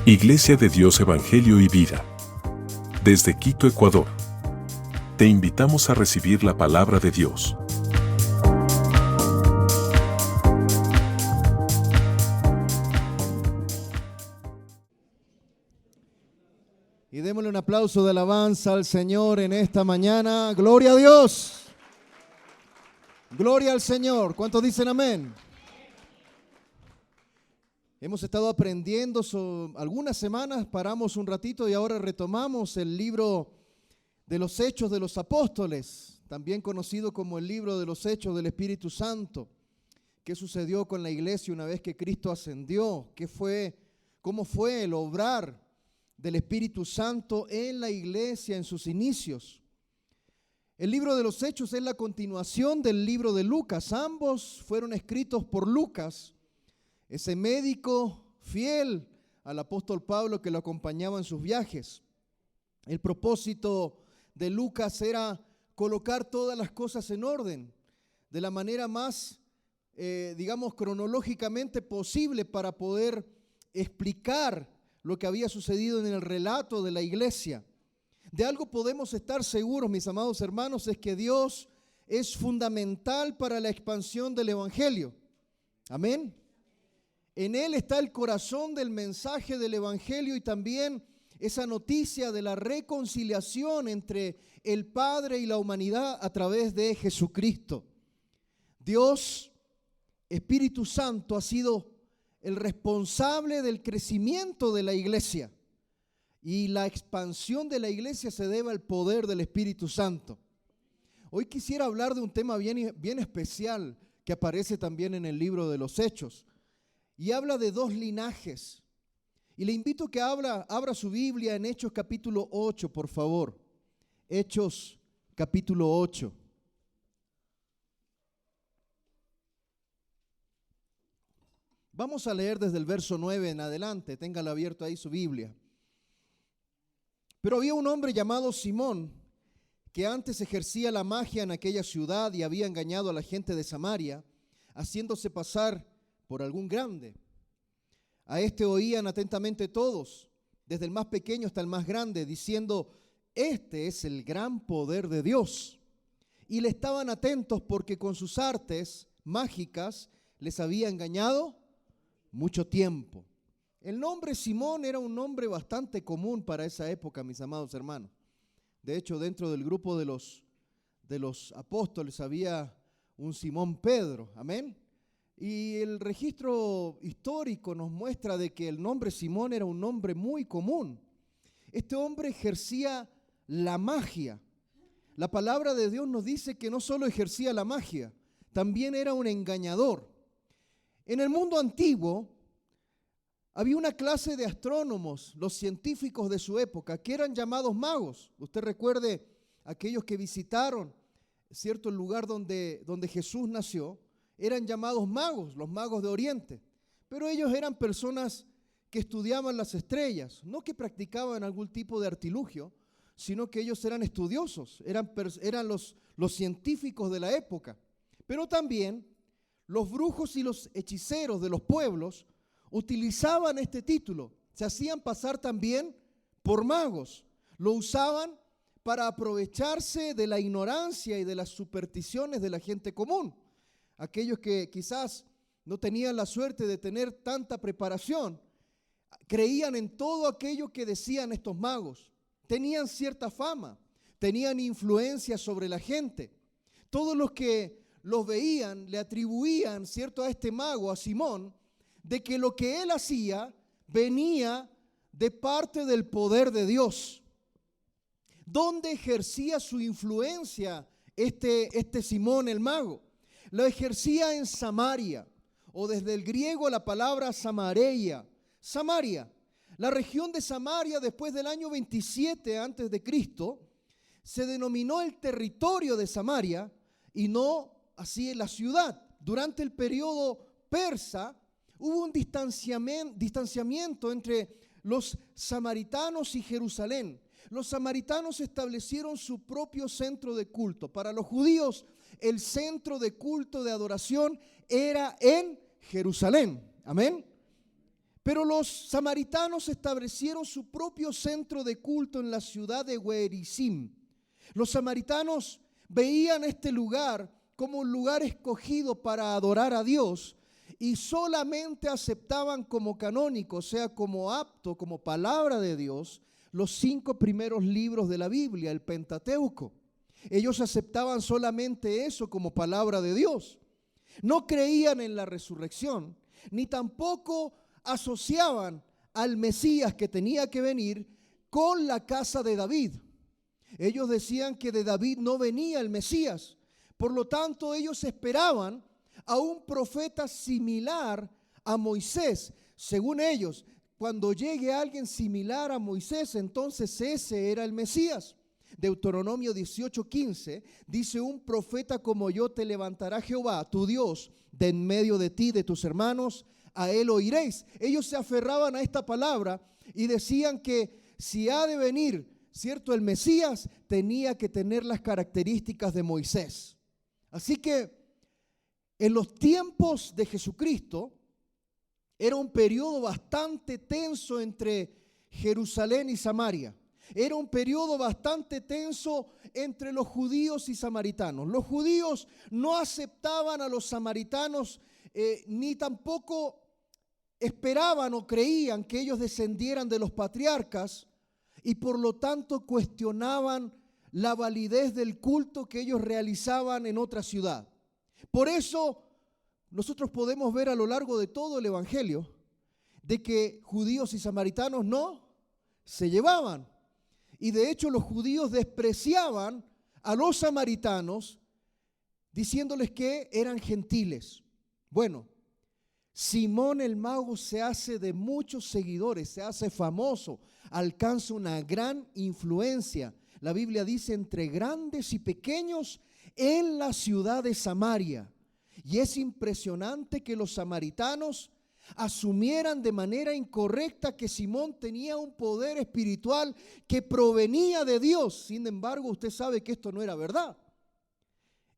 Iglesia de Dios Evangelio y Vida. Desde Quito, Ecuador. Te invitamos a recibir la palabra de Dios. Y démosle un aplauso de alabanza al Señor en esta mañana. ¡Gloria a Dios! ¡Gloria al Señor! ¿Cuántos dicen amén? Hemos estado aprendiendo algunas semanas, paramos un ratito y ahora retomamos el libro de los Hechos de los Apóstoles, también conocido como el libro de los Hechos del Espíritu Santo. ¿Qué sucedió con la iglesia una vez que Cristo ascendió? ¿Cómo fue el obrar del Espíritu Santo en la iglesia en sus inicios? El libro de los Hechos es la continuación del libro de Lucas. Ambos fueron escritos por Lucas, ese médico fiel al apóstol Pablo que lo acompañaba en sus viajes. El propósito de Lucas era colocar todas las cosas en orden, de la manera más, cronológicamente posible para poder explicar lo que había sucedido en el relato de la iglesia. De algo podemos estar seguros, mis amados hermanos, es que Dios es fundamental para la expansión del evangelio. Amén. En Él está el corazón del mensaje del evangelio y también esa noticia de la reconciliación entre el Padre y la humanidad a través de Jesucristo. Dios, Espíritu Santo, ha sido el responsable del crecimiento de la iglesia. Y la expansión de la iglesia se debe al poder del Espíritu Santo. Hoy quisiera hablar de un tema bien especial que aparece también en el libro de los Hechos. Y habla de dos linajes. Y le invito a que abra su Biblia en Hechos capítulo 8, por favor. Hechos capítulo 8. Vamos a leer desde el verso 9 en adelante. Téngala abierto ahí su Biblia. Pero había un hombre llamado Simón, que antes ejercía la magia en aquella ciudad y había engañado a la gente de Samaria, haciéndose pasar por algún grande. A este oían atentamente todos, desde el más pequeño hasta el más grande, diciendo: este es el gran poder de Dios. Y le estaban atentos porque con sus artes mágicas les había engañado mucho tiempo. El nombre Simón era un nombre bastante común para esa época, mis amados hermanos. De hecho, dentro del grupo de los apóstoles había un Simón Pedro, amén. Y el registro histórico nos muestra de que el nombre Simón era un nombre muy común. Este hombre ejercía la magia. La palabra de Dios nos dice que no solo ejercía la magia, también era un engañador. En el mundo antiguo había una clase de astrónomos, los científicos de su época, que eran llamados magos. Usted recuerde aquellos que visitaron cierto lugar donde Jesús nació. Eran llamados magos, los magos de Oriente, pero ellos eran personas que estudiaban las estrellas, no que practicaban algún tipo de artilugio, sino que ellos eran estudiosos, eran los científicos de la época. Pero también los brujos y los hechiceros de los pueblos utilizaban este título, se hacían pasar también por magos, lo usaban para aprovecharse de la ignorancia y de las supersticiones de la gente común. Aquellos que quizás no tenían la suerte de tener tanta preparación, creían en todo aquello que decían estos magos. Tenían cierta fama, tenían influencia sobre la gente. Todos los que los veían le atribuían, cierto, a este mago, a Simón, de que lo que él hacía venía de parte del poder de Dios. ¿Dónde ejercía su influencia este Simón el mago? Lo ejercía en Samaria, o desde el griego la palabra Samaria. Samaria, la región de Samaria después del año 27 antes de Cristo, se denominó el territorio de Samaria y no así la ciudad. Durante el periodo persa hubo un distanciamiento entre los samaritanos y Jerusalén. Los samaritanos establecieron su propio centro de culto. Para los judíos, el centro de culto de adoración era en Jerusalén. Amén. Pero los samaritanos establecieron su propio centro de culto en la ciudad de Gerizim. Los samaritanos veían este lugar como un lugar escogido para adorar a Dios y solamente aceptaban como canónico, o sea, como apto, como palabra de Dios, los 5 primeros libros de la Biblia, el Pentateuco. Ellos aceptaban solamente eso como palabra de Dios. No creían en la resurrección, ni tampoco asociaban al Mesías que tenía que venir con la casa de David. Ellos decían que de David no venía el Mesías. Por lo tanto, ellos esperaban a un profeta similar a Moisés. Según ellos, cuando llegue alguien similar a Moisés, entonces ese era el Mesías. Deuteronomio 18:15 dice: un profeta como yo te levantará Jehová, tu Dios, de en medio de ti, de tus hermanos, a él oiréis. Ellos se aferraban a esta palabra y decían que si ha de venir, ¿cierto?, el Mesías, tenía que tener las características de Moisés. Así que en los tiempos de Jesucristo era un periodo bastante tenso entre Jerusalén y Samaria. Era un periodo bastante tenso entre los judíos y samaritanos. Los judíos no aceptaban a los samaritanos, ni tampoco esperaban o creían que ellos descendieran de los patriarcas, y por lo tanto cuestionaban la validez del culto que ellos realizaban en otra ciudad. Por eso nosotros podemos ver a lo largo de todo el Evangelio de que judíos y samaritanos no se llevaban. Y de hecho los judíos despreciaban a los samaritanos diciéndoles que eran gentiles. Bueno, Simón el mago se hace de muchos seguidores, se hace famoso, alcanza una gran influencia. La Biblia dice entre grandes y pequeños en la ciudad de Samaria. Y es impresionante que los samaritanos asumieran de manera incorrecta que Simón tenía un poder espiritual que provenía de Dios. Sin embargo, usted sabe que esto no era verdad.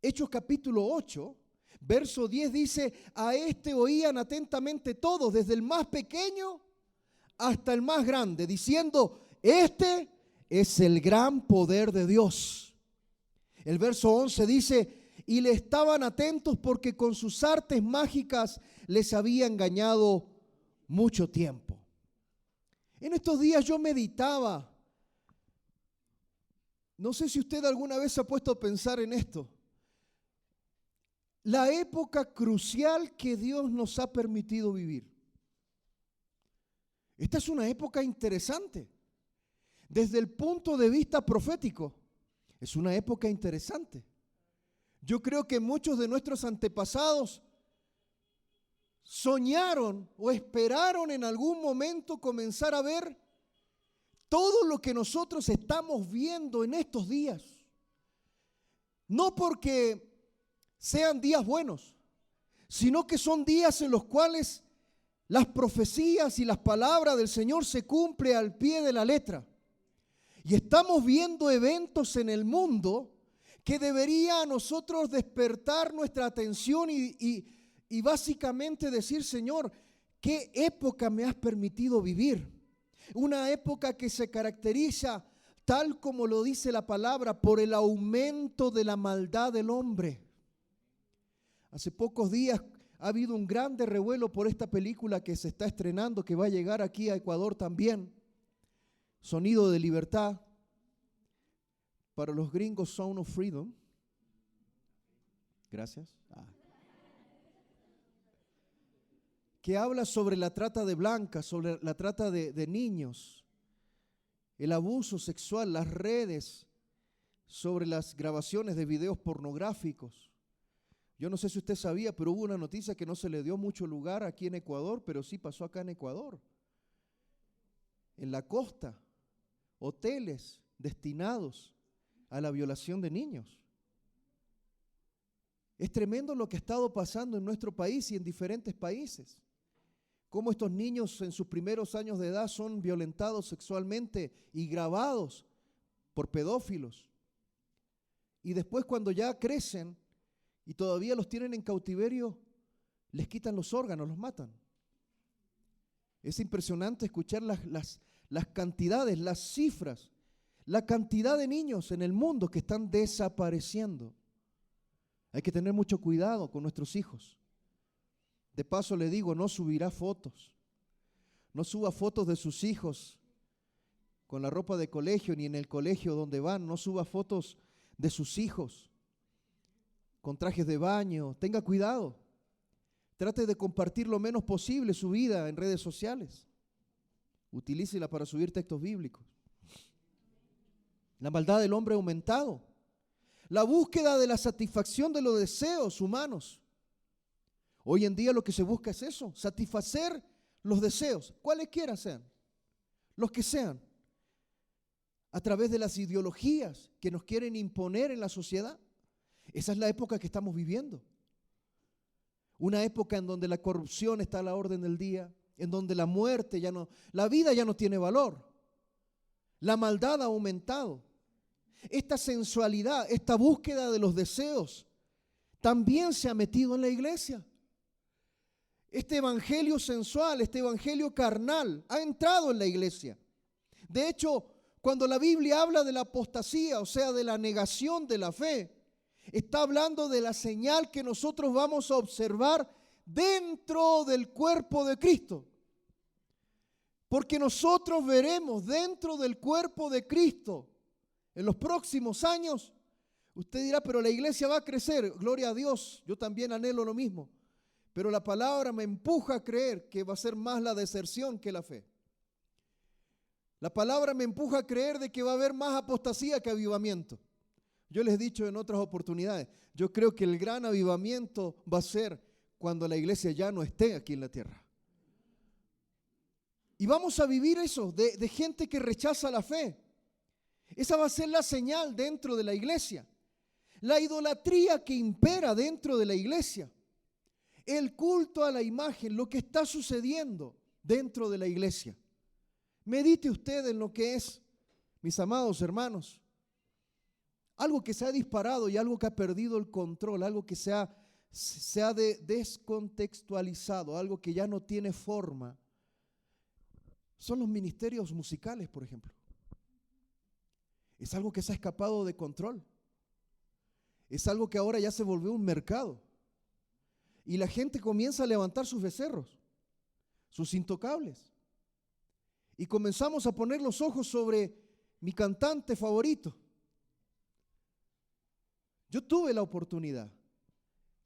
Hechos capítulo 8, verso 10 dice: a este oían atentamente todos, desde el más pequeño hasta el más grande, diciendo: este es el gran poder de Dios. El verso 11 dice: y le estaban atentos porque con sus artes mágicas les había engañado mucho tiempo. En estos días yo meditaba, no sé si usted alguna vez se ha puesto a pensar en esto, la época crucial que Dios nos ha permitido vivir. Esta es una época interesante. Desde el punto de vista profético, es una época interesante. Yo creo que muchos de nuestros antepasados soñaron o esperaron en algún momento comenzar a ver todo lo que nosotros estamos viendo en estos días. No porque sean días buenos, sino que son días en los cuales las profecías y las palabras del Señor se cumplen al pie de la letra. Y estamos viendo eventos en el mundo que debería a nosotros despertar nuestra atención y básicamente decir: Señor, ¿qué época me has permitido vivir? Una época que se caracteriza, tal como lo dice la palabra, por el aumento de la maldad del hombre. Hace pocos días ha habido un grande revuelo por esta película que se está estrenando, que va a llegar aquí a Ecuador también. Sonido de Libertad. Para los gringos, Sound of Freedom. Gracias. Que habla sobre la trata de blancas, sobre la trata de niños, el abuso sexual, las redes, sobre las grabaciones de videos pornográficos. Yo no sé si usted sabía, pero hubo una noticia que no se le dio mucho lugar aquí en Ecuador, pero sí pasó acá en Ecuador. En la costa, hoteles destinados a la violación de niños. Es tremendo lo que ha estado pasando en nuestro país y en diferentes países. Cómo estos niños en sus primeros años de edad son violentados sexualmente y grabados por pedófilos. Y después, cuando ya crecen y todavía los tienen en cautiverio, les quitan los órganos, los matan. Es impresionante escuchar las cantidades, las cifras, la cantidad de niños en el mundo que están desapareciendo. Hay que tener mucho cuidado con nuestros hijos. De paso le digo, no subirá fotos. No suba fotos de sus hijos con la ropa de colegio ni en el colegio donde van. No suba fotos de sus hijos con trajes de baño. Tenga cuidado. Trate de compartir lo menos posible su vida en redes sociales. Utilícela para subir textos bíblicos. La maldad del hombre ha aumentado. La búsqueda de la satisfacción de los deseos humanos. Hoy en día lo que se busca es eso, satisfacer los deseos, cuales quiera sean, los que sean, a través de las ideologías que nos quieren imponer en la sociedad. Esa es la época que estamos viviendo. Una época en donde la corrupción está a la orden del día, en donde la muerte la vida ya no tiene valor. La maldad ha aumentado. Esta sensualidad, esta búsqueda de los deseos, también se ha metido en la iglesia. Este evangelio sensual, este evangelio carnal, ha entrado en la iglesia. De hecho, cuando la Biblia habla de la apostasía, o sea, de la negación de la fe, está hablando de la señal que nosotros vamos a observar dentro del cuerpo de Cristo. Porque nosotros veremos dentro del cuerpo de Cristo en los próximos años. Usted dirá, pero la iglesia va a crecer. Gloria a Dios, yo también anhelo lo mismo. Pero la palabra me empuja a creer que va a ser más la deserción que la fe. La palabra me empuja a creer de que va a haber más apostasía que avivamiento. Yo les he dicho en otras oportunidades, yo creo que el gran avivamiento va a ser cuando la iglesia ya no esté aquí en la tierra. Y vamos a vivir eso, de gente que rechaza la fe. Esa va a ser la señal dentro de la iglesia. La idolatría que impera dentro de la iglesia. El culto a la imagen, lo que está sucediendo dentro de la iglesia. Medite usted en lo que es, mis amados hermanos, algo que se ha disparado y algo que ha perdido el control, algo que se ha descontextualizado, algo que ya no tiene forma. Son los ministerios musicales, por ejemplo. Es algo que se ha escapado de control. Es algo que ahora ya se volvió un mercado. Y la gente comienza a levantar sus becerros, sus intocables. Y comenzamos a poner los ojos sobre mi cantante favorito. Yo tuve la oportunidad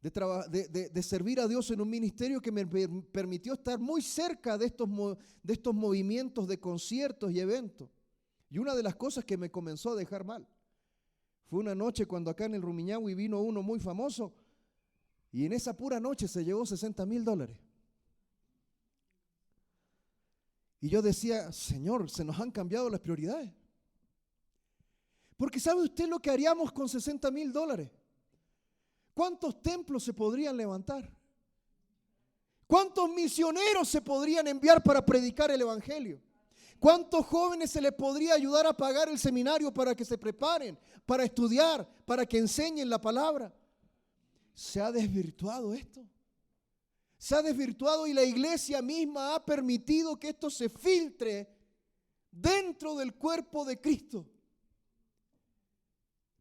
de servir a Dios en un ministerio que me permitió estar muy cerca de estos movimientos de conciertos y eventos. Y una de las cosas que me comenzó a dejar mal fue una noche cuando acá en el Rumiñahui vino uno muy famoso y en esa pura noche se llevó $60,000. Y yo decía, Señor, se nos han cambiado las prioridades. Porque ¿sabe usted lo que haríamos con $60,000? ¿Cuántos templos se podrían levantar? ¿Cuántos misioneros se podrían enviar para predicar el evangelio? ¿Cuántos jóvenes se les podría ayudar a pagar el seminario para que se preparen, para estudiar, para que enseñen la palabra? Se ha desvirtuado esto. Se ha desvirtuado y la iglesia misma ha permitido que esto se filtre dentro del cuerpo de Cristo.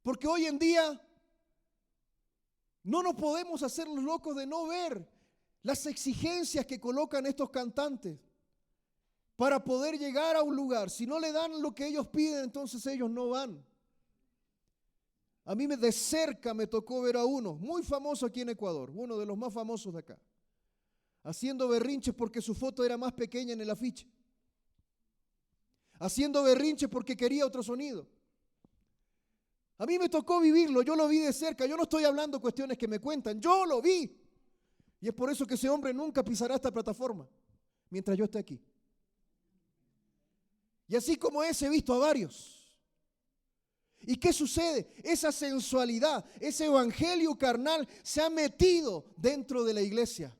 Porque hoy en día no nos podemos hacer los locos de no ver las exigencias que colocan estos cantantes para poder llegar a un lugar. Si no le dan lo que ellos piden, entonces ellos no van. A mí de cerca me tocó ver a uno muy famoso aquí en Ecuador, uno de los más famosos de acá, haciendo berrinches porque su foto era más pequeña en el afiche, haciendo berrinches porque quería otro sonido. A mí me tocó vivirlo, yo lo vi de cerca, yo no estoy hablando cuestiones que me cuentan, yo lo vi. Y es por eso que ese hombre nunca pisará esta plataforma mientras yo esté aquí. Y así como ese he visto a varios. ¿Y qué sucede? Esa sensualidad, ese evangelio carnal se ha metido dentro de la iglesia.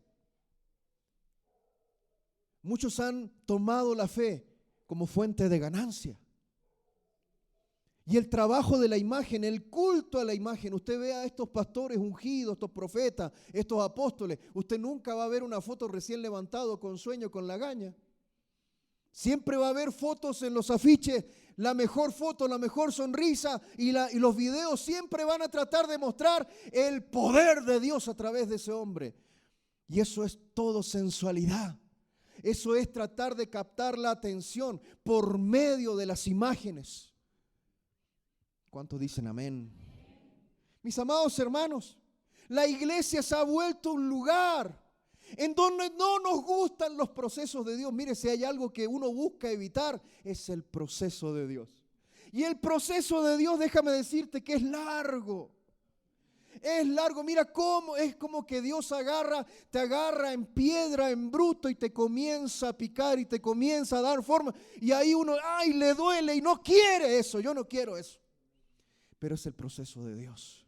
Muchos han tomado la fe como fuente de ganancia. Y el trabajo de la imagen, el culto a la imagen, usted ve a estos pastores ungidos, estos profetas, estos apóstoles, usted nunca va a ver una foto recién levantado con sueño, con lagaña. Siempre va a haber fotos en los afiches, la mejor foto, la mejor sonrisa y los videos siempre van a tratar de mostrar el poder de Dios a través de ese hombre. Y eso es todo sensualidad. Eso es tratar de captar la atención por medio de las imágenes. ¿Cuántos dicen amén? Mis amados hermanos, la iglesia se ha vuelto un lugar en donde no nos gustan los procesos de Dios. Mire, si hay algo que uno busca evitar, es el proceso de Dios. Y el proceso de Dios, déjame decirte que es largo. Es largo, mira cómo es como que Dios te agarra en piedra, en bruto y te comienza a picar y te comienza a dar forma. Y ahí uno, ay, le duele y no quiere eso, yo no quiero eso. Pero es el proceso de Dios.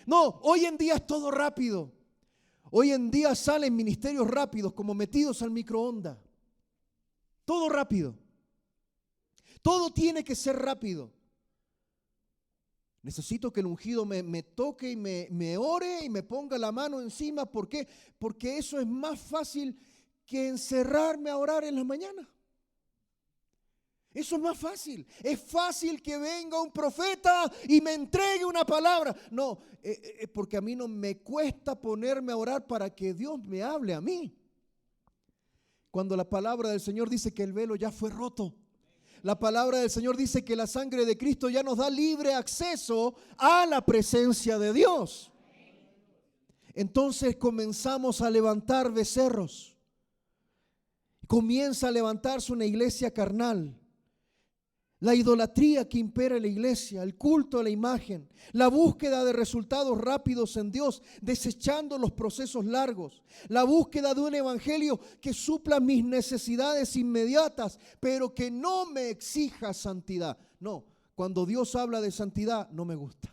No, hoy en día es todo rápido. Hoy en día salen ministerios rápidos como metidos al microondas. Todo rápido. Todo tiene que ser rápido. Necesito que el ungido me toque y me ore y me ponga la mano encima. ¿Por qué? Porque eso es más fácil que encerrarme a orar en la mañana. Eso es más fácil. Es fácil que venga un profeta y me entregue una palabra. No, porque a mí no me cuesta ponerme a orar para que Dios me hable a mí. Cuando la palabra del Señor dice que el velo ya fue roto. La palabra del Señor dice que la sangre de Cristo ya nos da libre acceso a la presencia de Dios. Entonces comenzamos a levantar becerros. Comienza a levantarse una iglesia carnal. La idolatría que impera en la iglesia, el culto a la imagen, la búsqueda de resultados rápidos en Dios, desechando los procesos largos, la búsqueda de un evangelio que supla mis necesidades inmediatas, pero que no me exija santidad. No, cuando Dios habla de santidad, no me gusta.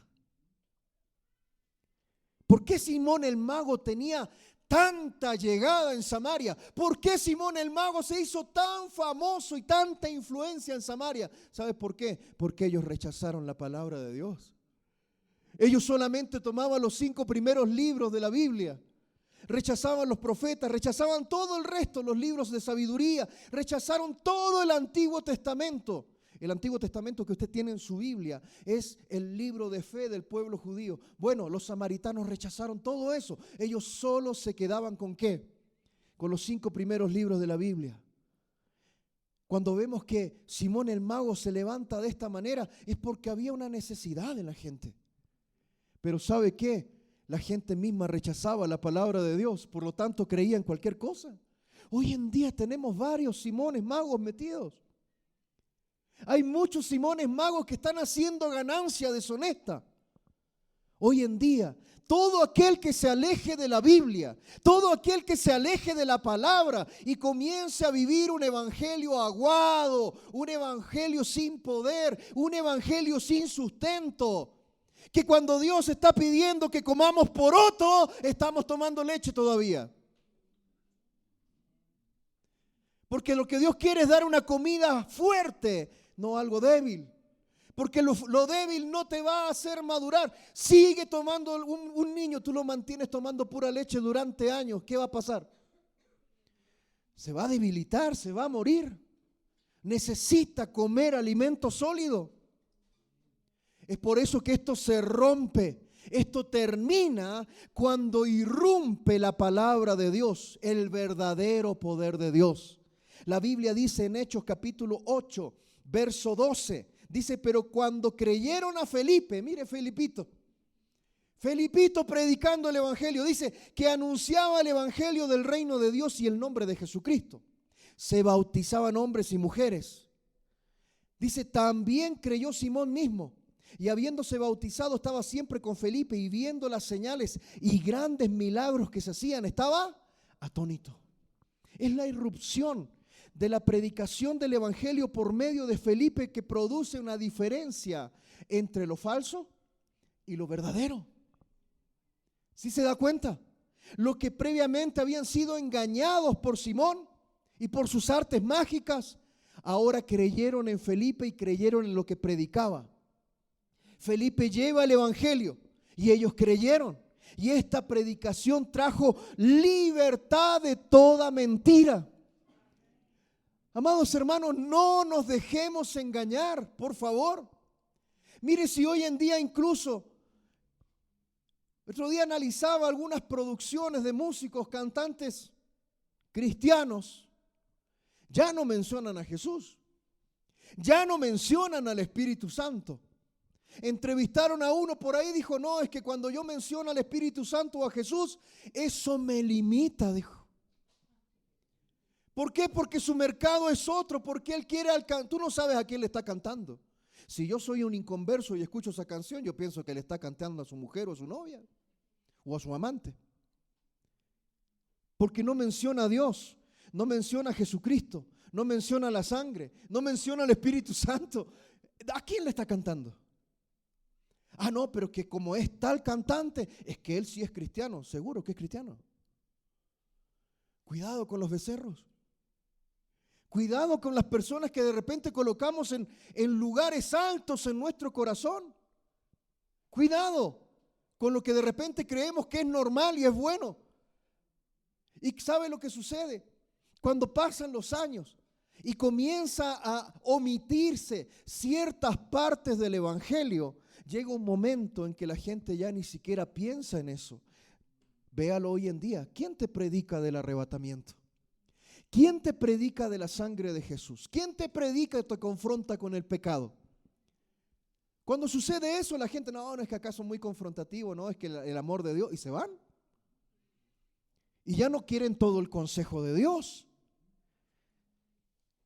¿Por qué Simón el mago tenía tanta llegada en Samaria? ¿Por qué Simón el mago se hizo tan famoso y tanta influencia en Samaria? ¿Sabes por qué? Porque ellos rechazaron la palabra de Dios. Ellos solamente tomaban los 5 primeros libros de la Biblia. Rechazaban los profetas, rechazaban todo el resto, los libros de sabiduría, rechazaron todo el Antiguo Testamento. El Antiguo Testamento que usted tiene en su Biblia es el libro de fe del pueblo judío. Bueno, los samaritanos rechazaron todo eso. Ellos solo se quedaban ¿con qué? Con los 5 primeros libros de la Biblia. Cuando vemos que Simón el mago se levanta de esta manera, es porque había una necesidad en la gente. Pero ¿sabe qué? La gente misma rechazaba la palabra de Dios, por lo tanto creía en cualquier cosa. Hoy en día tenemos varios Simones magos metidos. Hay muchos Simones magos que están haciendo ganancia deshonesta. Hoy en día, todo aquel que se aleje de la Biblia, todo aquel que se aleje de la palabra y comience a vivir un evangelio aguado, un evangelio sin poder, un evangelio sin sustento, que cuando Dios está pidiendo que comamos poroto, estamos tomando leche todavía. Porque lo que Dios quiere es dar una comida fuerte, no algo débil. Porque lo débil no te va a hacer madurar. Sigue tomando un niño, tú lo mantienes tomando pura leche durante años. ¿Qué va a pasar? Se va a debilitar, se va a morir. Necesita comer alimento sólido. Es por eso que esto se rompe. Esto termina cuando irrumpe la palabra de Dios, el verdadero poder de Dios. La Biblia dice en Hechos capítulo 8, verso 12, dice, pero cuando creyeron a Felipe, mire Felipito predicando el evangelio, dice que anunciaba el evangelio del reino de Dios y el nombre de Jesucristo. Se bautizaban hombres y mujeres. Dice, también creyó Simón mismo. Y habiéndose bautizado estaba siempre con Felipe y viendo las señales y grandes milagros que se hacían, estaba atónito. Es la irrupción de la predicación del evangelio por medio de Felipe que produce una diferencia entre lo falso y lo verdadero. ¿Sí se da cuenta? Los que previamente habían sido engañados por Simón y por sus artes mágicas, ahora creyeron en Felipe y creyeron en lo que predicaba. Felipe lleva el evangelio y ellos creyeron. Y esta predicación trajo libertad de toda mentira. Amados hermanos, no nos dejemos engañar, por favor. Mire, si hoy en día incluso, otro día analizaba algunas producciones de músicos, cantantes cristianos, ya no mencionan a Jesús, ya no mencionan al Espíritu Santo. Entrevistaron a uno por ahí, dijo, no, es que cuando yo menciono al Espíritu Santo o a Jesús, eso me limita, dijo. ¿Por qué? Porque su mercado es otro, porque él quiere alcanzar. Tú no sabes a quién le está cantando. Si yo soy un inconverso y escucho esa canción, yo pienso que le está cantando a su mujer o a su novia o a su amante. Porque no menciona a Dios, no menciona a Jesucristo, no menciona la sangre, no menciona al Espíritu Santo. ¿A quién le está cantando? Ah, no, pero que como es tal cantante, es que él sí es cristiano. Seguro que es cristiano. Cuidado con los becerros. Cuidado con las personas que de repente colocamos en lugares altos en nuestro corazón. Cuidado con lo que de repente creemos que es normal y es bueno. ¿Y sabe lo que sucede? Cuando pasan los años y comienza a omitirse ciertas partes del evangelio, llega un momento en que la gente ya ni siquiera piensa en eso. Véalo hoy en día. ¿Quién te predica del arrebatamiento? ¿Quién te predica de la sangre de Jesús? ¿Quién te predica y te confronta con el pecado? Cuando sucede eso, la gente, no es que acaso muy confrontativo, no, es que el amor de Dios, y se van. Y ya no quieren todo el consejo de Dios.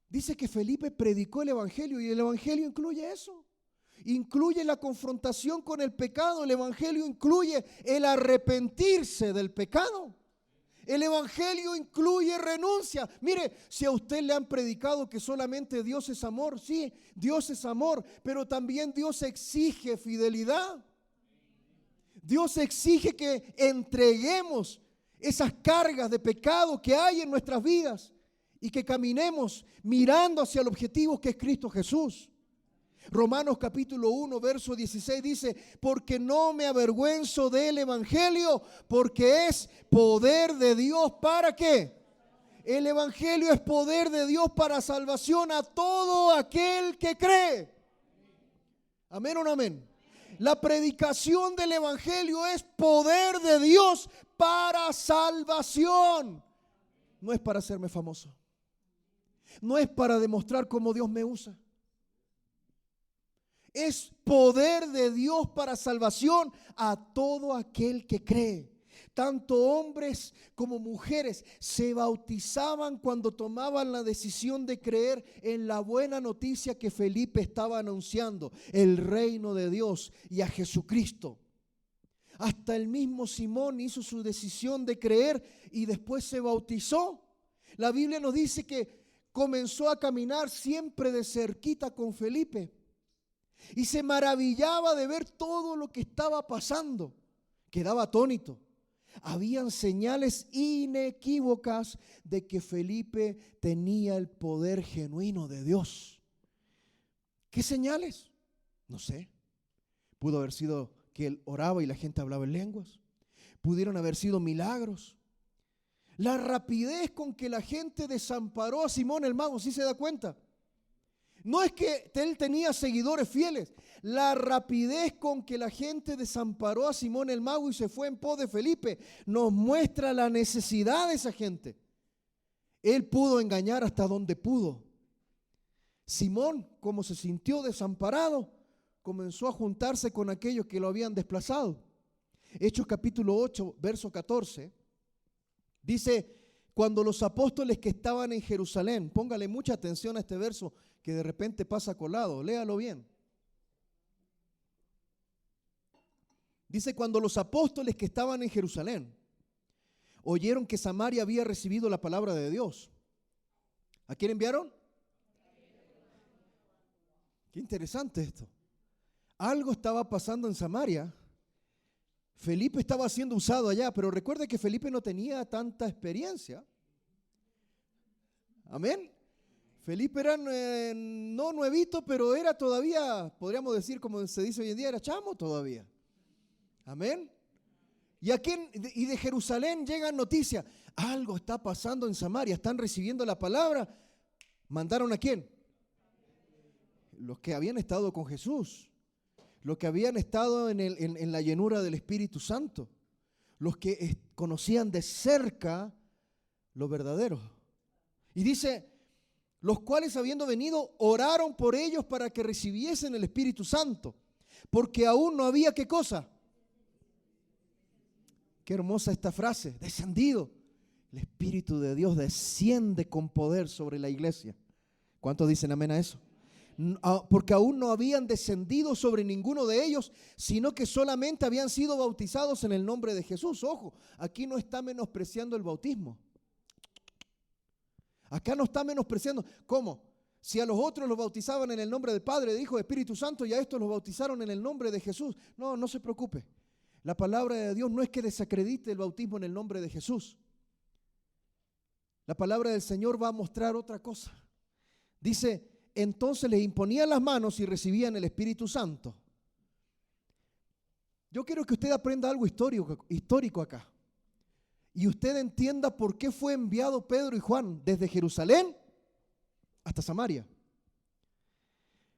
Dice que Felipe predicó el evangelio y el evangelio incluye eso. Incluye la confrontación con el pecado. El evangelio incluye el arrepentirse del pecado. El evangelio incluye renuncia. Mire, si a usted le han predicado que solamente Dios es amor, sí, Dios es amor, pero también Dios exige fidelidad. Dios exige que entreguemos esas cargas de pecado que hay en nuestras vidas y que caminemos mirando hacia el objetivo que es Cristo Jesús. Romanos capítulo 1, verso 16 dice, porque no me avergüenzo del evangelio, porque es poder de Dios. ¿Para qué? El evangelio es poder de Dios para salvación a todo aquel que cree. ¿Amén o no amén? La predicación del evangelio es poder de Dios para salvación. No es para hacerme famoso. No es para demostrar cómo Dios me usa. Es poder de Dios para salvación a todo aquel que cree. Tanto hombres como mujeres se bautizaban cuando tomaban la decisión de creer en la buena noticia que Felipe estaba anunciando, el reino de Dios y a Jesucristo. Hasta el mismo Simón hizo su decisión de creer y después se bautizó. La Biblia nos dice que comenzó a caminar siempre de cerquita con Felipe. Y se maravillaba de ver todo lo que estaba pasando. Quedaba atónito. Habían señales inequívocas de que Felipe tenía el poder genuino de Dios. ¿Qué señales? No sé. Pudo haber sido que él oraba y la gente hablaba en lenguas. Pudieron haber sido milagros. La rapidez con que la gente desamparó a Simón el mago, ¿sí se da cuenta? No es que él tenía seguidores fieles. La rapidez con que la gente desamparó a Simón el mago y se fue en pos de Felipe nos muestra la necesidad de esa gente. Él pudo engañar hasta donde pudo. Simón, como se sintió desamparado, comenzó a juntarse con aquellos que lo habían desplazado. Hechos capítulo 8, verso 14, dice, cuando los apóstoles que estaban en Jerusalén, póngale mucha atención a este verso que de repente pasa colado, léalo bien. Dice, cuando los apóstoles que estaban en Jerusalén oyeron que Samaria había recibido la palabra de Dios. ¿A quién enviaron? Qué interesante esto. Algo estaba pasando en Samaria. Felipe estaba siendo usado allá, pero recuerde que Felipe no tenía tanta experiencia. Amén. Felipe era no nuevito, pero era todavía, podríamos decir como se dice hoy en día, era chamo todavía. Amén. Y de Jerusalén llegan noticias. Algo está pasando en Samaria, están recibiendo la palabra. ¿Mandaron a quién? Los que habían estado con Jesús, los que habían estado en la llenura del Espíritu Santo, los que conocían de cerca lo verdadero. Y dice, los cuales habiendo venido, oraron por ellos para que recibiesen el Espíritu Santo, porque aún no había, ¿qué cosa? Qué hermosa esta frase, descendido. El Espíritu de Dios desciende con poder sobre la iglesia. ¿Cuántos dicen amén a eso? Porque aún no habían descendido sobre ninguno de ellos, sino que solamente habían sido bautizados en el nombre de Jesús. Ojo, aquí no está menospreciando el bautismo. Acá no está menospreciando. ¿Cómo? Si a los otros los bautizaban en el nombre del Padre, del Hijo, del Espíritu Santo, y a estos los bautizaron en el nombre de Jesús. No, no se preocupe. La palabra de Dios no es que desacredite el bautismo en el nombre de Jesús. La palabra del Señor va a mostrar otra cosa. Dice, entonces les imponían las manos y recibían el Espíritu Santo. Yo quiero que usted aprenda algo histórico acá. Y usted entienda por qué fue enviado Pedro y Juan desde Jerusalén hasta Samaria.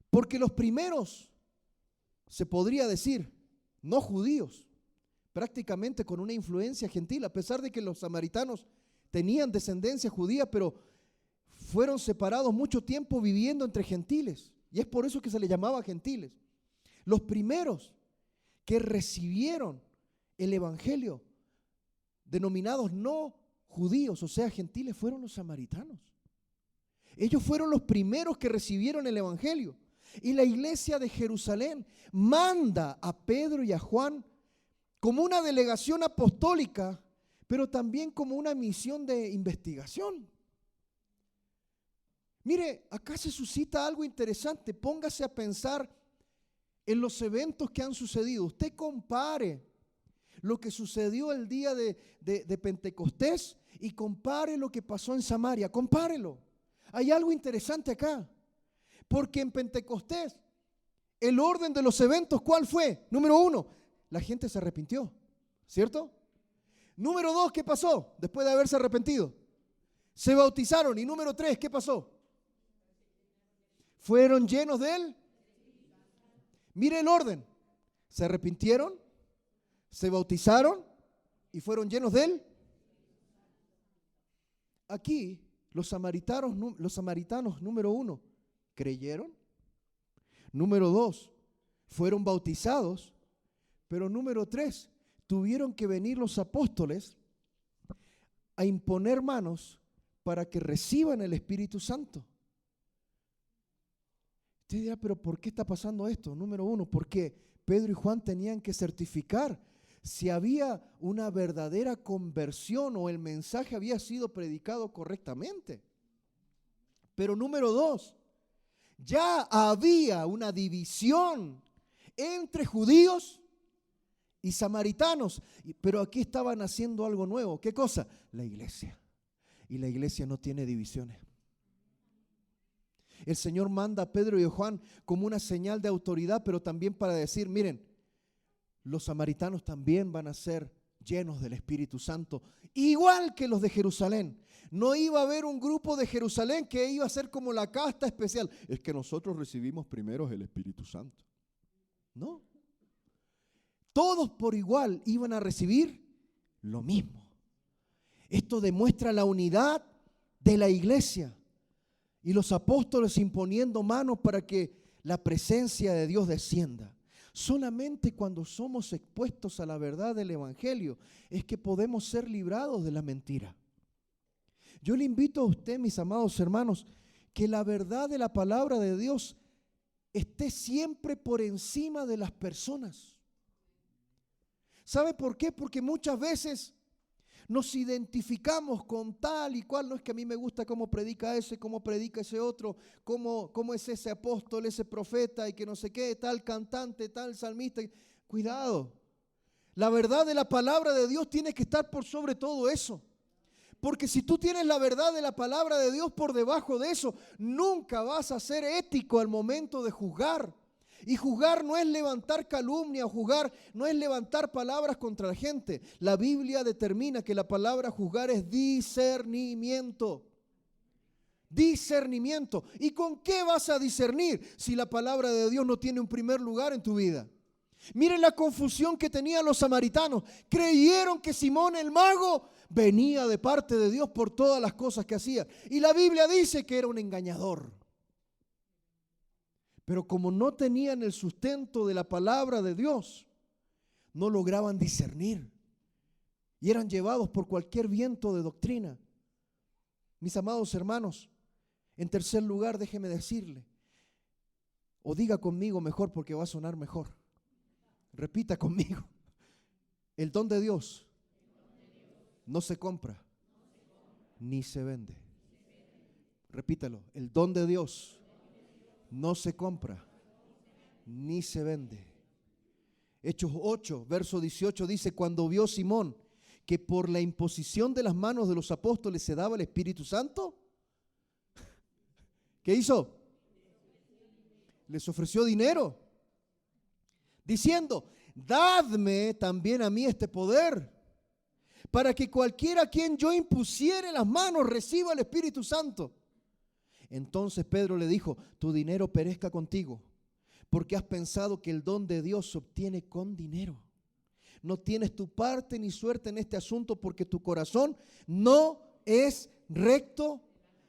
Porque los primeros, se podría decir, no judíos, prácticamente con una influencia gentil, a pesar de que los samaritanos tenían descendencia judía, pero fueron separados mucho tiempo viviendo entre gentiles. Y es por eso que se les llamaba gentiles. Los primeros que recibieron el evangelio, denominados no judíos, o sea, gentiles, fueron los samaritanos. Ellos fueron los primeros que recibieron el evangelio. Y la iglesia de Jerusalén manda a Pedro y a Juan como una delegación apostólica, pero también como una misión de investigación. Mire, acá se suscita algo interesante. Póngase a pensar en los eventos que han sucedido. Usted compare lo que sucedió el día de Pentecostés y compare lo que pasó en Samaria. Compárelo. Hay algo interesante acá. Porque en Pentecostés, el orden de los eventos, ¿cuál fue? Número 1, la gente se arrepintió, ¿cierto? Número 2, ¿qué pasó después de haberse arrepentido? Se bautizaron. Y número 3, ¿qué pasó? Fueron llenos de él. Mire el orden. Se arrepintieron, se bautizaron y fueron llenos de él. Aquí los samaritanos, número 1, creyeron. Número 2, fueron bautizados. Pero número 3, tuvieron que venir los apóstoles a imponer manos para que reciban el Espíritu Santo. Usted dirá, pero ¿por qué está pasando esto? Número 1, porque Pedro y Juan tenían que certificar si había una verdadera conversión o el mensaje había sido predicado correctamente. Pero número 2, ya había una división entre judíos y samaritanos, pero aquí estaban haciendo algo nuevo. ¿Qué cosa? La iglesia. Y la iglesia no tiene divisiones. El Señor manda a Pedro y a Juan como una señal de autoridad, pero también para decir, miren, los samaritanos también van a ser llenos del Espíritu Santo, igual que los de Jerusalén. No iba a haber un grupo de Jerusalén que iba a ser como la casta especial. Es que nosotros recibimos primero el Espíritu Santo. No. Todos por igual iban a recibir lo mismo. Esto demuestra la unidad de la iglesia y los apóstoles imponiendo manos para que la presencia de Dios descienda. Solamente cuando somos expuestos a la verdad del evangelio es que podemos ser librados de la mentira. Yo le invito a usted, mis amados hermanos, que la verdad de la palabra de Dios esté siempre por encima de las personas. ¿Sabe por qué? Porque muchas veces nos identificamos con tal y cual. No es que a mí me gusta cómo predica ese, cómo predica ese otro, cómo es ese apóstol, ese profeta y que no sé qué, tal cantante, tal salmista. Cuidado. La verdad de la palabra de Dios tiene que estar por sobre todo eso. Porque si tú tienes la verdad de la palabra de Dios por debajo de eso, nunca vas a ser ético al momento de juzgar. Y juzgar no es levantar calumnia, juzgar no es levantar palabras contra la gente. La Biblia determina que la palabra juzgar es discernimiento. Discernimiento. ¿Y con qué vas a discernir si la palabra de Dios no tiene un primer lugar en tu vida? Miren la confusión que tenían los samaritanos. Creyeron que Simón el mago venía de parte de Dios por todas las cosas que hacía. Y la Biblia dice que era un engañador. Pero como no tenían el sustento de la palabra de Dios, no lograban discernir. Y eran llevados por cualquier viento de doctrina. Mis amados hermanos, en tercer lugar, déjeme decirle, o diga conmigo mejor porque va a sonar mejor. Repita conmigo. El don de Dios no se compra ni se vende. Repítalo. El don de Dios no se compra ni se vende. Hechos 8, verso 18 dice: cuando vio Simón que por la imposición de las manos de los apóstoles se daba el Espíritu Santo, ¿qué hizo? Les ofreció dinero, diciendo: dadme también a mí este poder, para que cualquiera a quien yo impusiere las manos reciba el Espíritu Santo. Entonces Pedro le dijo: tu dinero perezca contigo, porque has pensado que el don de Dios se obtiene con dinero. No tienes tu parte ni suerte en este asunto, porque tu corazón no es recto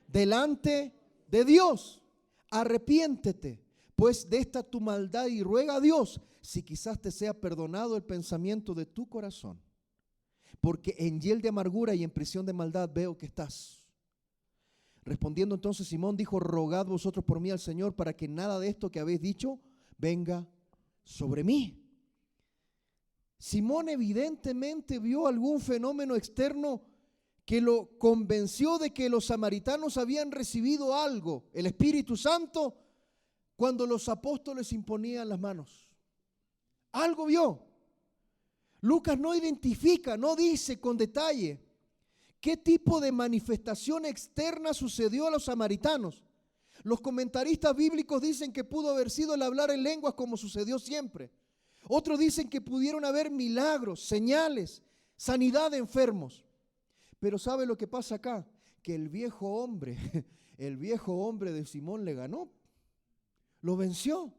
delante de Dios. Arrepiéntete pues de esta tu maldad y ruega a Dios si quizás te sea perdonado el pensamiento de tu corazón, porque en hiel de amargura y en prisión de maldad veo que estás. Respondiendo entonces Simón dijo: rogad vosotros por mí al Señor para que nada de esto que habéis dicho venga sobre mí. Simón evidentemente vio algún fenómeno externo que lo convenció de que los samaritanos habían recibido algo, el Espíritu Santo, cuando los apóstoles imponían las manos. Algo vio. Lucas no identifica, no dice con detalle qué tipo de manifestación externa sucedió a los samaritanos. Los comentaristas bíblicos dicen que pudo haber sido el hablar en lenguas, como sucedió siempre. Otros dicen que pudieron haber milagros, señales, sanidad de enfermos. Pero ¿sabe lo que pasa acá? Que el viejo hombre de Simón le ganó, lo venció.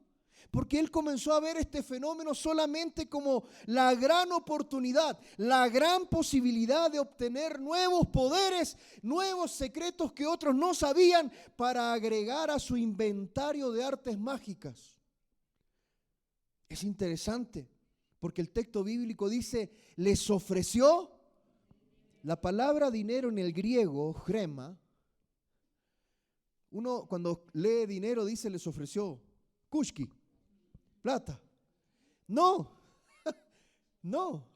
Porque él comenzó a ver este fenómeno solamente como la gran oportunidad, la gran posibilidad de obtener nuevos poderes, nuevos secretos que otros no sabían, para agregar a su inventario de artes mágicas. Es interesante, porque el texto bíblico dice: les ofreció. La palabra dinero en el griego, grema, uno cuando lee dinero dice les ofreció kushki, plata. No, no.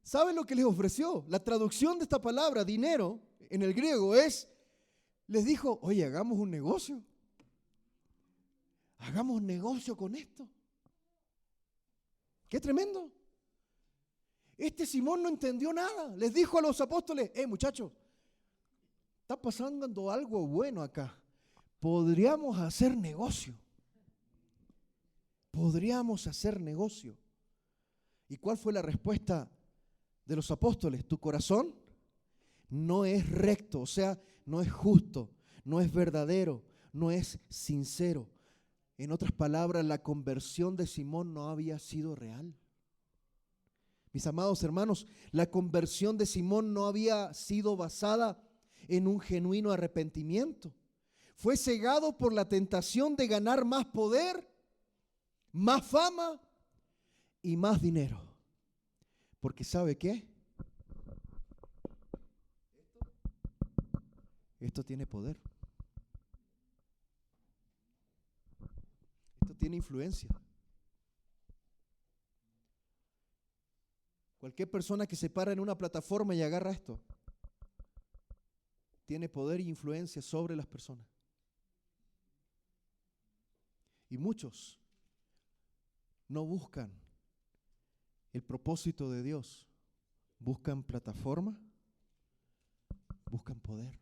¿Saben lo que les ofreció? La traducción de esta palabra, dinero, en el griego es, les dijo: oye, hagamos un negocio. Hagamos negocio con esto. ¡Qué tremendo! Este Simón no entendió nada. Les dijo a los apóstoles: muchachos, está pasando algo bueno acá. Podríamos hacer negocio. Podríamos hacer negocio. ¿Y cuál fue la respuesta de los apóstoles? Tu corazón no es recto, o sea, no es justo, no es verdadero, no es sincero. En otras palabras, la conversión de Simón no había sido real. Mis amados hermanos, la conversión de Simón no había sido basada en un genuino arrepentimiento. Fue cegado por la tentación de ganar más poder, más fama y más dinero. Porque ¿sabe qué? Esto tiene poder. Esto tiene influencia. Cualquier persona que se para en una plataforma y agarra esto, tiene poder e influencia sobre las personas. Y muchos no buscan el propósito de Dios. Buscan plataforma, buscan poder,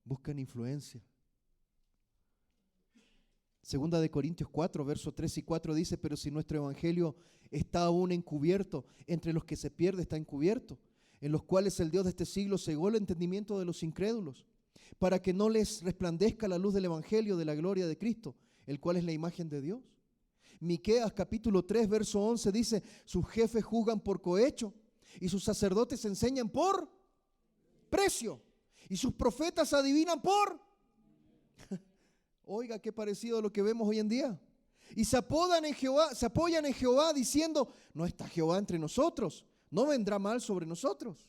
buscan influencia. Segunda de Corintios 4, versos 3 y 4 dice: pero si nuestro evangelio está aún encubierto, entre los que se pierde está encubierto, en los cuales el Dios de este siglo cegó el entendimiento de los incrédulos, para que no les resplandezca la luz del evangelio de la gloria de Cristo, el cual es la imagen de Dios. Miqueas capítulo 3, verso 11 dice, sus jefes juzgan por cohecho y sus sacerdotes enseñan por precio y sus profetas adivinan por... Oiga, qué parecido a lo que vemos hoy en día. Y se apoyan en Jehová diciendo, no está Jehová entre nosotros, no vendrá mal sobre nosotros.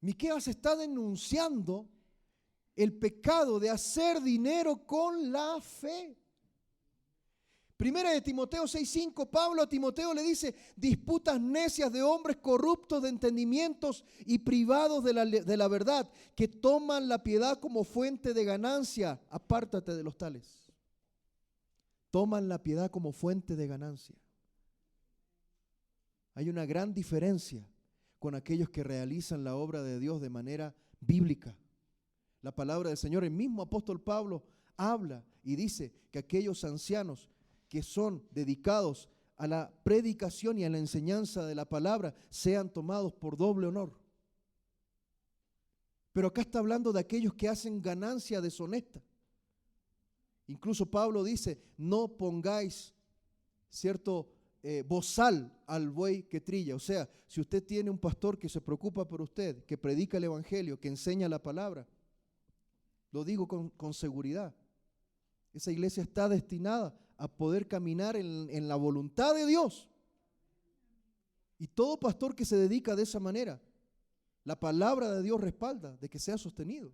Miqueas está denunciando el pecado de hacer dinero con la fe. Primera de Timoteo 6:5, Pablo a Timoteo le dice, disputas necias de hombres corruptos de entendimientos y privados de la verdad, que toman la piedad como fuente de ganancia. Apártate de los tales. Toman la piedad como fuente de ganancia. Hay una gran diferencia con aquellos que realizan la obra de Dios de manera bíblica. La palabra del Señor, el mismo apóstol Pablo habla y dice que aquellos ancianos que son dedicados a la predicación y a la enseñanza de la palabra sean tomados por doble honor. Pero acá está hablando de aquellos que hacen ganancia deshonesta. Incluso Pablo dice, no pongáis bozal al buey que trilla. O sea, si usted tiene un pastor que se preocupa por usted, que predica el evangelio, que enseña la palabra, lo digo con seguridad, esa iglesia está destinada a poder caminar en la voluntad de Dios. Y todo pastor que se dedica de esa manera, la palabra de Dios respalda de que sea sostenido.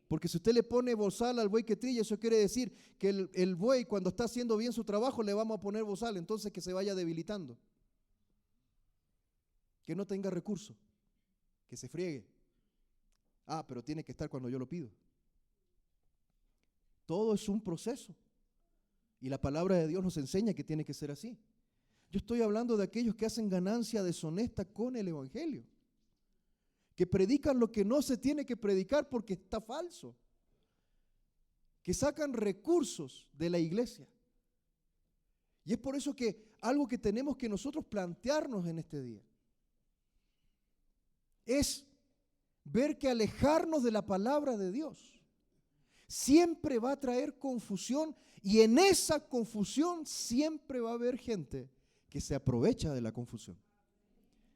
Porque si usted le pone bozal al buey que trilla, eso quiere decir que el buey, cuando está haciendo bien su trabajo, le vamos a poner bozal, entonces que se vaya debilitando. Que no tenga recursos, que se friegue. Ah, pero tiene que estar cuando yo lo pido. Todo es un proceso. Y la palabra de Dios nos enseña que tiene que ser así. Yo estoy hablando de aquellos que hacen ganancia deshonesta con el evangelio, que predican lo que no se tiene que predicar porque está falso, que sacan recursos de la iglesia. Y es por eso que algo que tenemos que nosotros plantearnos en este día es ver que alejarnos de la palabra de Dios siempre va a traer confusión, y en esa confusión siempre va a haber gente que se aprovecha de la confusión.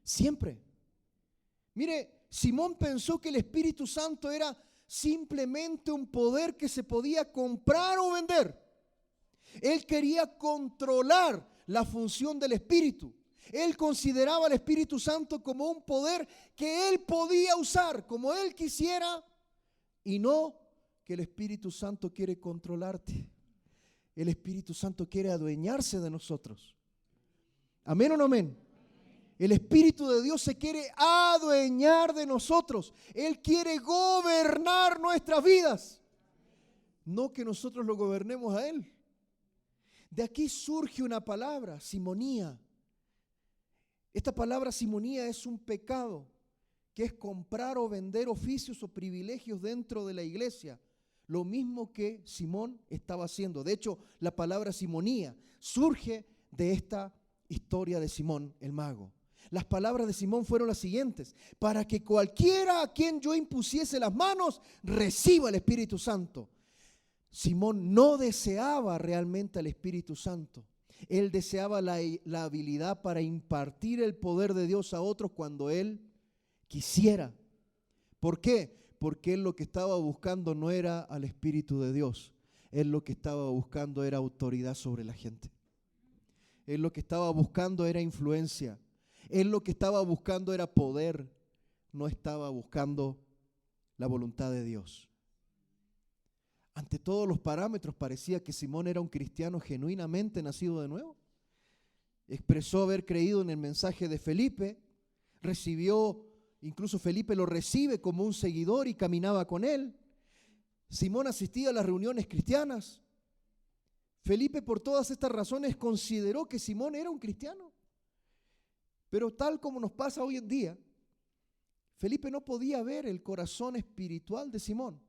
Siempre. Mire, Simón pensó que el Espíritu Santo era simplemente un poder que se podía comprar o vender. Él quería controlar la función del Espíritu. Él consideraba al Espíritu Santo como un poder que él podía usar como él quisiera, y no que el Espíritu Santo quiere controlarte. El Espíritu Santo quiere adueñarse de nosotros. ¿Amén o no amén? El Espíritu de Dios se quiere adueñar de nosotros. Él quiere gobernar nuestras vidas, no que nosotros lo gobernemos a Él. De aquí surge una palabra, simonía. Esta palabra simonía es un pecado, que es comprar o vender oficios o privilegios dentro de la iglesia. Lo mismo que Simón estaba haciendo. De hecho, la palabra simonía surge de esta historia de Simón el mago. Las palabras de Simón fueron las siguientes: para que cualquiera a quien yo impusiese las manos reciba el Espíritu Santo. Simón no deseaba realmente al Espíritu Santo. Él deseaba la habilidad para impartir el poder de Dios a otros cuando él quisiera. ¿Por qué? Porque él lo que estaba buscando no era al Espíritu de Dios. Él lo que estaba buscando era autoridad sobre la gente. Él lo que estaba buscando era influencia. Él lo que estaba buscando era poder. No estaba buscando la voluntad de Dios. Ante todos los parámetros parecía que Simón era un cristiano genuinamente nacido de nuevo. Expresó haber creído en el mensaje de Felipe. Incluso Felipe lo recibe como un seguidor y caminaba con él. Simón asistía a las reuniones cristianas. Felipe, por todas estas razones, consideró que Simón era un cristiano. Pero tal como nos pasa hoy en día, Felipe no podía ver el corazón espiritual de Simón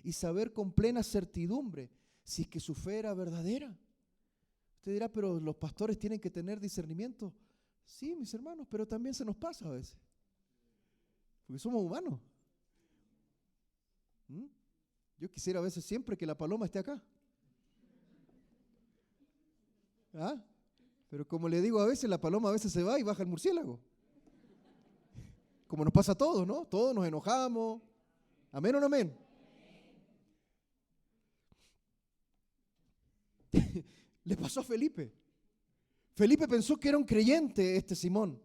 y saber con plena certidumbre si es que su fe era verdadera. Usted dirá, pero los pastores tienen que tener discernimiento. Sí, mis hermanos, pero también se nos pasa a veces, porque somos humanos. ¿Mm? Yo quisiera a veces siempre que la paloma esté acá. ¿Ah? Pero como le digo, a veces la paloma a veces se va y baja el murciélago. Como nos pasa a todos, ¿no? Todos nos enojamos. ¿Amén o no amén? Le pasó a Felipe. Felipe pensó que era un creyente este Simón.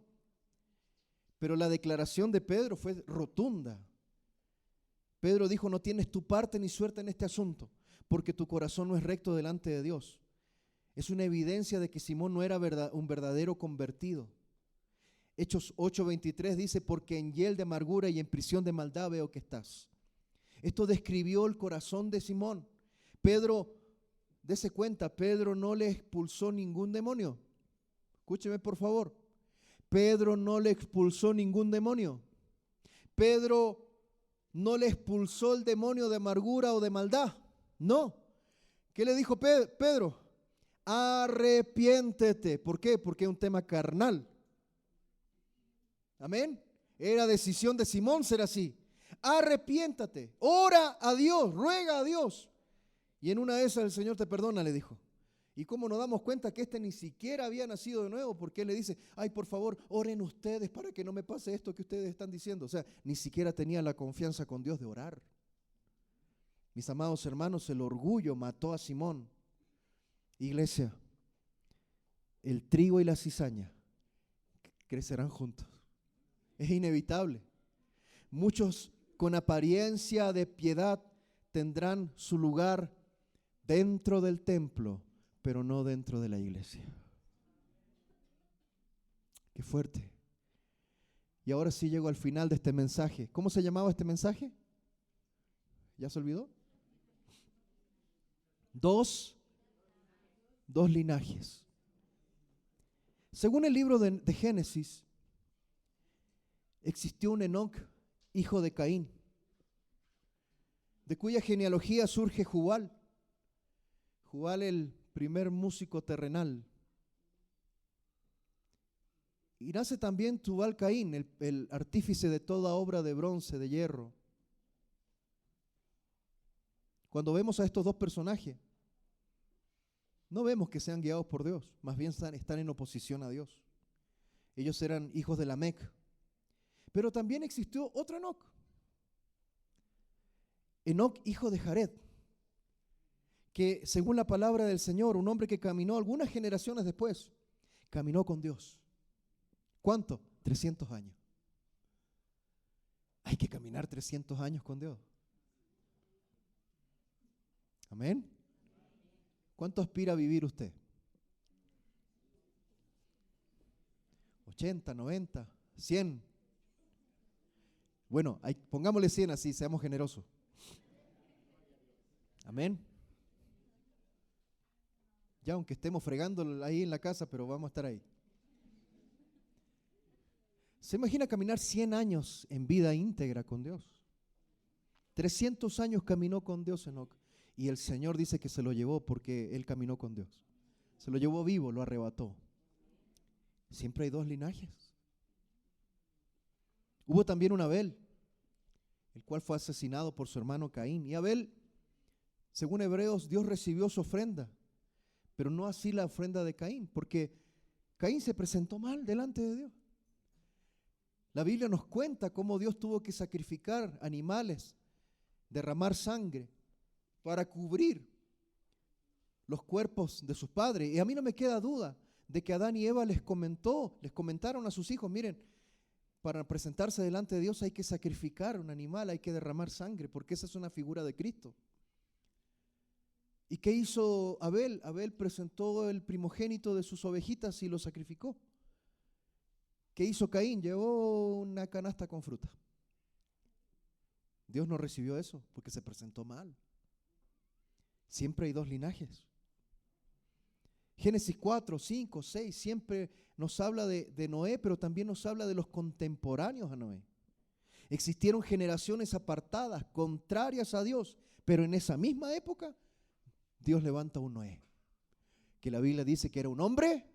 Pero la declaración de Pedro fue rotunda. Pedro dijo, no tienes tu parte ni suerte en este asunto, porque tu corazón no es recto delante de Dios. Es una evidencia de que Simón no era un verdadero convertido. Hechos 8:23 dice, porque en hiel de amargura y en prisión de maldad veo que estás. Esto describió el corazón de Simón. Pedro, dése cuenta, Pedro no le expulsó ningún demonio. Escúcheme por favor. Pedro no le expulsó ningún demonio. Pedro no le expulsó el demonio de amargura o de maldad. No. ¿Qué le dijo Pedro? Arrepiéntete. ¿Por qué? Porque es un tema carnal. Amén. Era decisión de Simón ser así. Arrepiéntate. Ora a Dios. Ruega a Dios. Y en una de esas el Señor te perdona, le dijo. ¿Y cómo nos damos cuenta que este ni siquiera había nacido de nuevo? Porque Él le dice, ay, por favor, oren ustedes para que no me pase esto que ustedes están diciendo. O sea, ni siquiera tenía la confianza con Dios de orar. Mis amados hermanos, el orgullo mató a Simón. Iglesia, el trigo y la cizaña crecerán juntos. Es inevitable. Muchos con apariencia de piedad tendrán su lugar dentro del templo, pero no dentro de la iglesia. Qué fuerte. Y ahora sí llego al final de este mensaje. ¿Cómo se llamaba este mensaje? ¿Ya se olvidó? Dos linajes. Según el libro de Génesis, existió un Enoc, hijo de Caín, de cuya genealogía surge Jubal. Jubal, el primer músico terrenal. Y nace también Tubal Caín, el artífice de toda obra de bronce, de hierro. Cuando vemos a estos dos personajes, no vemos que sean guiados por Dios, más bien están en oposición a Dios. Ellos eran hijos de Lamec. Pero también existió otro Enoc. Enoc, hijo de Jared, que según la palabra del Señor, un hombre que caminó algunas generaciones después, caminó con Dios. ¿Cuánto? 300 años. Hay que caminar 300 años con Dios. Amén. ¿Cuánto aspira a vivir usted? 80, 90, 100. Bueno, pongámosle 100 así, seamos generosos. Amén. Ya aunque estemos fregando ahí en la casa, pero vamos a estar ahí. ¿Se imagina caminar 100 años en vida íntegra con Dios? 300 años caminó con Dios Enoc. Y el Señor dice que se lo llevó porque él caminó con Dios. Se lo llevó vivo, lo arrebató. Siempre hay dos linajes. Hubo también un Abel, el cual fue asesinado por su hermano Caín. Y Abel, según Hebreos, Dios recibió su ofrenda, pero no así la ofrenda de Caín, porque Caín se presentó mal delante de Dios. La Biblia nos cuenta cómo Dios tuvo que sacrificar animales, derramar sangre, para cubrir los cuerpos de sus padres. Y a mí no me queda duda de que Adán y Eva les comentaron a sus hijos, miren, para presentarse delante de Dios hay que sacrificar un animal, hay que derramar sangre, porque esa es una figura de Cristo. ¿Y qué hizo Abel? Abel presentó el primogénito de sus ovejitas y lo sacrificó. ¿Qué hizo Caín? Llevó una canasta con fruta. Dios no recibió eso porque se presentó mal. Siempre hay dos linajes. Génesis 4, 5, 6 siempre nos habla de Noé, pero también nos habla de los contemporáneos a Noé. Existieron generaciones apartadas, contrarias a Dios, pero en esa misma época Dios levanta a un Noé, que la Biblia dice que era un hombre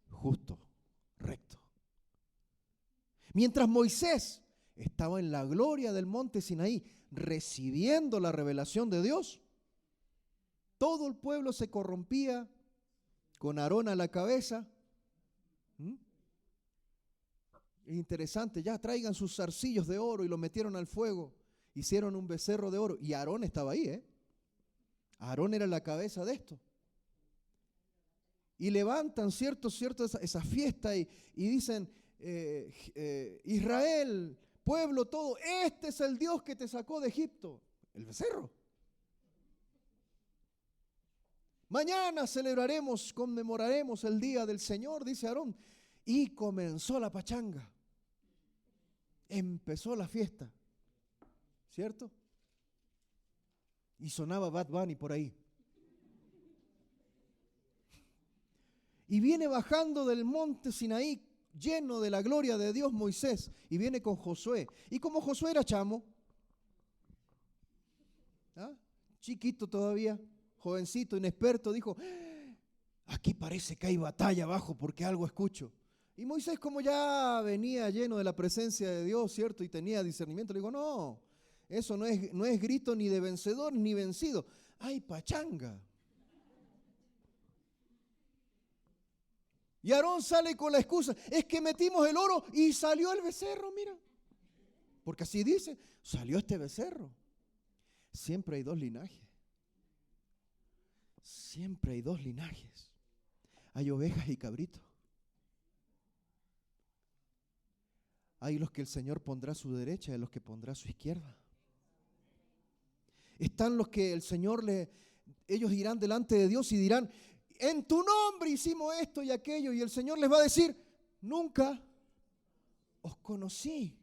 justo, recto. Mientras Moisés estaba en la gloria del monte Sinaí, recibiendo la revelación de Dios. Todo el pueblo se corrompía con Aarón a la cabeza. Es interesante, ya traigan sus zarcillos de oro, y lo metieron al fuego. Hicieron un becerro de oro y Aarón estaba ahí, Aarón era la cabeza de esto. Y levantan esa fiesta y dicen, Israel, pueblo todo, este es el Dios que te sacó de Egipto, el becerro. Mañana conmemoraremos el día del Señor, dice Aarón. Y comenzó la pachanga. Empezó la fiesta. ¿Cierto? Y sonaba Bad Bunny por ahí. Y viene bajando del monte Sinaí, lleno de la gloria de Dios, Moisés, y viene con Josué. Y como Josué era chamo, chiquito todavía, jovencito, inexperto, dijo, aquí parece que hay batalla abajo porque algo escucho. Y Moisés, como ya venía lleno de la presencia de Dios, ¿cierto? Y tenía discernimiento, le dijo, no, eso no es grito ni de vencedor ni vencido, hay pachanga. Y Aarón sale con la excusa, es que metimos el oro y salió el becerro, mira. Porque así dice, salió este becerro. Siempre hay dos linajes. Siempre hay dos linajes. Hay ovejas y cabritos. Hay los que el Señor pondrá a su derecha y los que pondrá a su izquierda. Están los que el Señor ellos irán delante de Dios y dirán, en tu nombre hicimos esto y aquello, y el Señor les va a decir, nunca os conocí.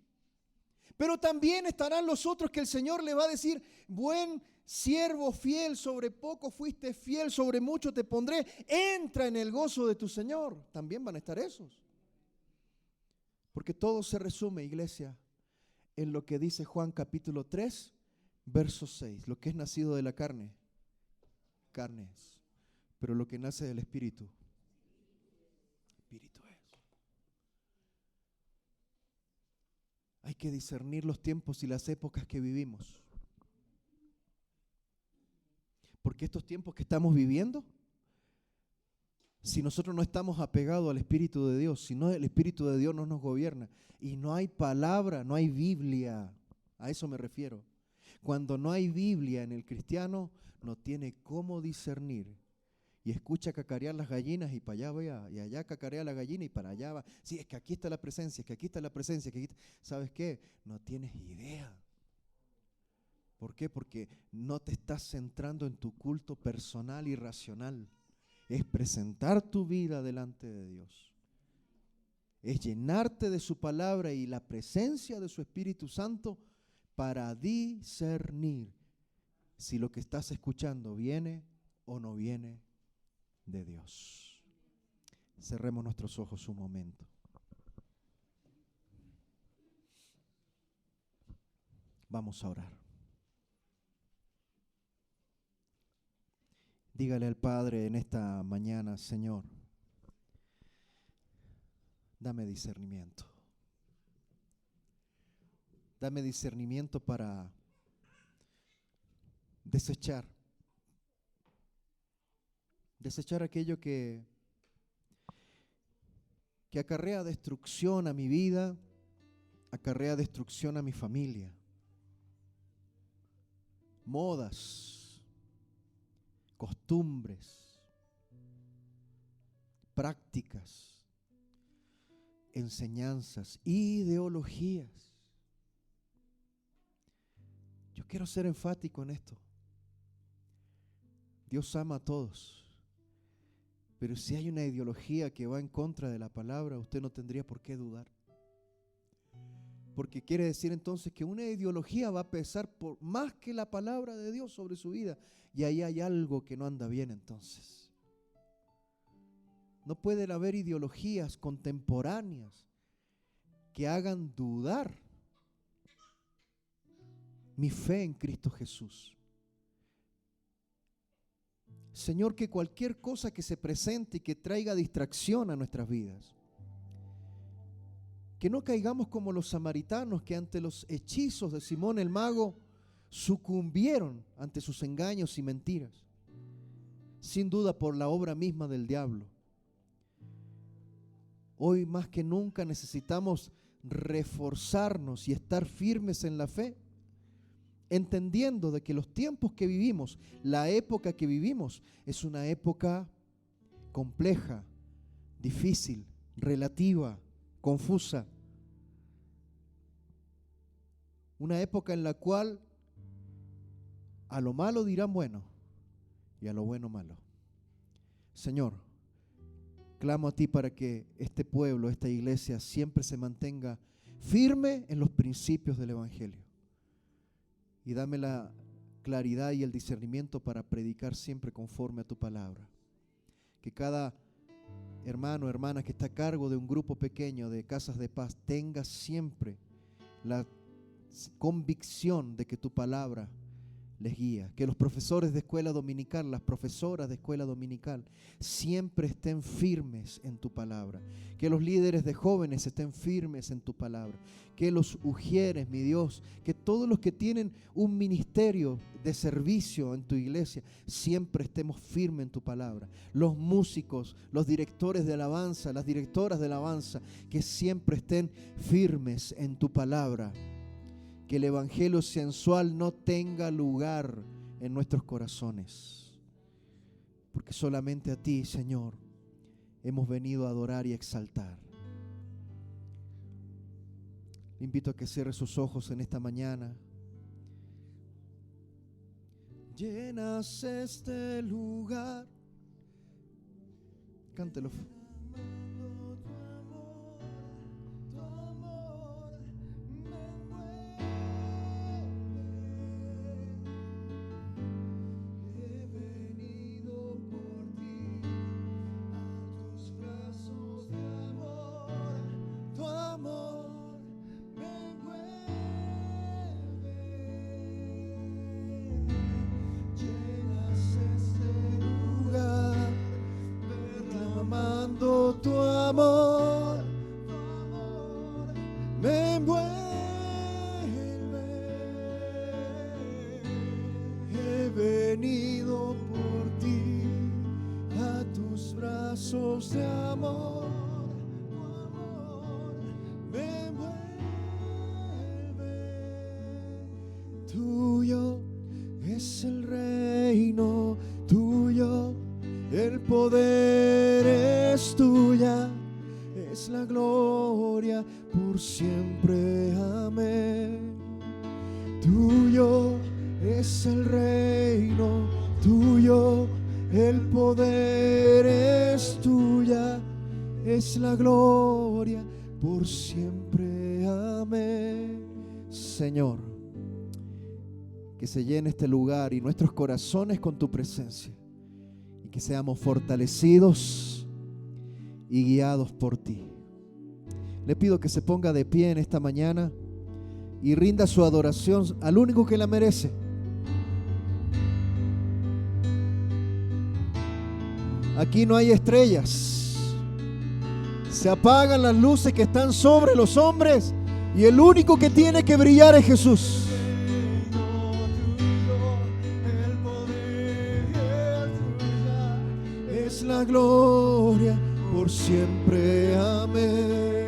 Pero también estarán los otros que el Señor les va a decir, buen siervo fiel, sobre poco fuiste fiel, sobre mucho te pondré, entra en el gozo de tu Señor. También van a estar esos. Porque todo se resume, iglesia, en lo que dice Juan capítulo 3, verso 6. Lo que es nacido de la carne, carne es. Pero lo que nace del Espíritu, Espíritu es. Hay que discernir los tiempos y las épocas que vivimos. Porque estos tiempos que estamos viviendo, si nosotros no estamos apegados al Espíritu de Dios, si no el Espíritu de Dios no nos gobierna, y no hay palabra, no hay Biblia, a eso me refiero. Cuando no hay Biblia en el cristiano, no tiene cómo discernir. Y escucha cacarear las gallinas y para allá va, y allá cacarea la gallina y para allá va. Sí, es que aquí está la presencia, es que aquí está la presencia, que aquí está. ¿Sabes qué? No tienes idea. ¿Por qué? Porque no te estás centrando en tu culto personal y racional. Es presentar tu vida delante de Dios. Es llenarte de su palabra y la presencia de su Espíritu Santo para discernir si lo que estás escuchando viene o no viene de Dios. Cerremos nuestros ojos un momento. Vamos a orar. Dígale al Padre en esta mañana, Señor, dame discernimiento. Dame discernimiento para desechar aquello que acarrea destrucción a mi vida, acarrea destrucción a mi familia. Modas, costumbres, prácticas, enseñanzas, ideologías. Yo quiero ser enfático en esto. Dios ama a todos. Pero si hay una ideología que va en contra de la palabra, usted no tendría por qué dudar. Porque quiere decir entonces que una ideología va a pesar por más que la palabra de Dios sobre su vida. Y ahí hay algo que no anda bien entonces. No pueden haber ideologías contemporáneas que hagan dudar mi fe en Cristo Jesús. Señor, que cualquier cosa que se presente y que traiga distracción a nuestras vidas, Que no caigamos como los samaritanos que ante los hechizos de Simón el mago sucumbieron ante sus engaños y mentiras. Sin duda por la obra misma del diablo. Hoy más que nunca necesitamos reforzarnos y estar firmes en la fe, entendiendo de que los tiempos que vivimos, la época que vivimos, es una época compleja, difícil, relativa, confusa. Una época en la cual a lo malo dirán bueno y a lo bueno malo. Señor, clamo a ti para que este pueblo, esta iglesia siempre se mantenga firme en los principios del Evangelio. Y dame la claridad y el discernimiento para predicar siempre conforme a tu palabra. Que cada hermano o hermana que está a cargo de un grupo pequeño de casas de paz tenga siempre la convicción de que tu palabra les guía. Que los profesores de escuela dominical, las profesoras de escuela dominical siempre estén firmes en tu palabra. Que los líderes de jóvenes estén firmes en tu palabra. Que los ujieres, mi Dios, que todos los que tienen un ministerio de servicio en tu iglesia siempre estemos firmes en tu palabra. Los músicos, los directores de alabanza, las directoras de alabanza, que siempre estén firmes en tu palabra. Que el evangelio sensual no tenga lugar en nuestros corazones. Porque solamente a ti, Señor, hemos venido a adorar y exaltar. Le invito a que cierre sus ojos en esta mañana. Llenas este lugar. Cántelo. Tu amor me envuelve. He venido por ti a tus brazos de amor. Tu amor me envuelve. Tuyo es el reino, tuyo el poder es tuya, es la gloria por siempre. Amén. Tuyo es el reino, tuyo el poder es tuya, es la gloria por siempre. Amén. Señor, que se llene este lugar y nuestros corazones con tu presencia. Y que seamos fortalecidos y guiados por ti. Le pido que se ponga de pie en esta mañana y rinda su adoración al único que la merece. Aquí no hay estrellas. Se apagan las luces que están sobre los hombres y el único que tiene que brillar es Jesús. La gloria por siempre. Amén.